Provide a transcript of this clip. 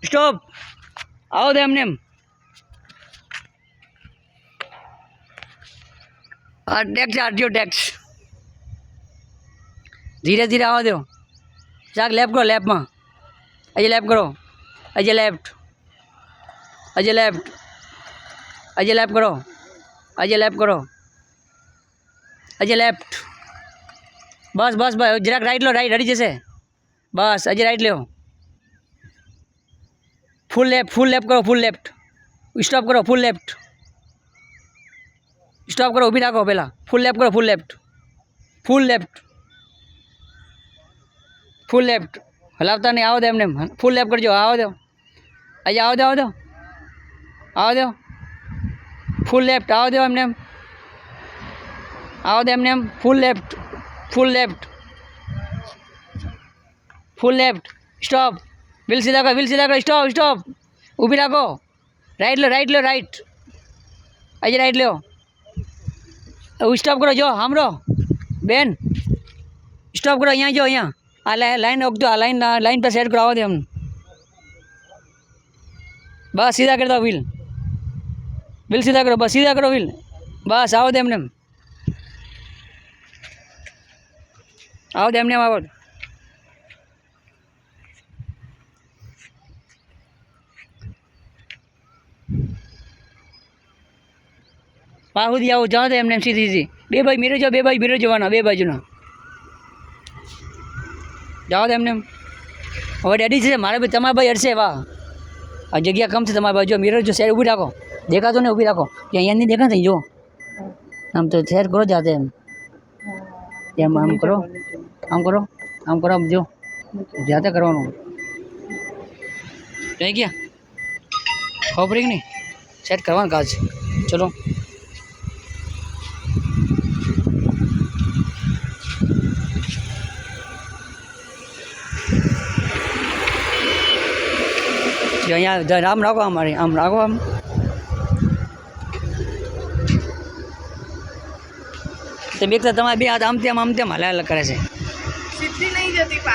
Stop. આવો દે એમને એમ. હા ટેક્સ આરટીઓ ટેક્સ. ધીરે ધીરે આવો દો. ચાક લેફ્ટ કરો, લેફ્ટમાં અજય લેફ્ટ કરો, Ajay left, Ajay left, Ajay left કરો, અજય લેફ્ટ કરો, અજય લેફ્ટ. બસ બસ બસ જરાક રાઈટ લો, રાઈટ હડી જશે. બસ અજય રાઈટ લ્યો. ફૂલ લેફ્ટ કરો, ફૂલ લેફ્ટ. સ્ટોપ કરો, ફૂલ લેફ્ટ. સ્ટોપ કરો, ઊભી રાખો પહેલાં. ફૂલ લેફ્ટ કરો, ફૂલ લેફ્ટ, ફૂલ લેફ્ટ, ફૂલ લેફ્ટ. હલાવતા નહીં, આવો દો એમને. ફૂલ લેફ્ટ કરજો. આવો દો આજે, આવો દો, આવો દો, આવો દો. ફૂલ લેફ્ટ, આવો દો એમને. આવો દો એમને. ફૂલ લેફ્ટ, ફૂલ લેફ્ટ, ફૂલ લેફ્ટ. સ્ટોપ. વ્હીલ સીધા કરો, વ્હીલ સીધા કરો. Stop, stop. ઊભી રાખો. રાઈટ લો, રાઈટ લો, રાઈટ. આજે રાઈટ લો. સ્ટોપ કરો. જો સાંભળો બેન, સ્ટોપ કરો. અહીંયા જો, અહીંયા આ લાઈન ઓગતો, આ લાઈન પર સેટ કરો. આવો દે એમ. બસ સીધા કરી દો વ્હીલ. વ્હીલ સીધા કરો, બસ સીધા કરો વ્હીલ. બસ આવો દે એમને. આવો દે એમને, આવો. પાહુદી આવો, જાઓ દે એમને સીધી સીધી. બે ભાઈ મિરર જો, બે ભાઈ મિરર જોવાના, બે બાજુના. જાઓ દે એમને. હવે ડેડી છે મારે ભાઈ, તમારા ભાઈ અડશે. વાહ, આ જગ્યા કમ છે તમારા બાજુ. મિરર જો, સાઈડ ઊભી રાખો. દેખાતો ને ઊભી રાખો. કે અહીંયા નહીં દેખાતા જો. આમ તો શેર કરો જાતે એમ. એમ આમ કરો, આમ કરો, આમ કરો. આમ જો જાતે કરવાનું. થઈ ગયા ખબર કે નહીં? સેટ કરવાનું કાજ. ચલો અહીંયા આમ રાખો, અમારે આમ રાખો. આમ તમે તમારે બે હાથ આમ તેમ કરે છે.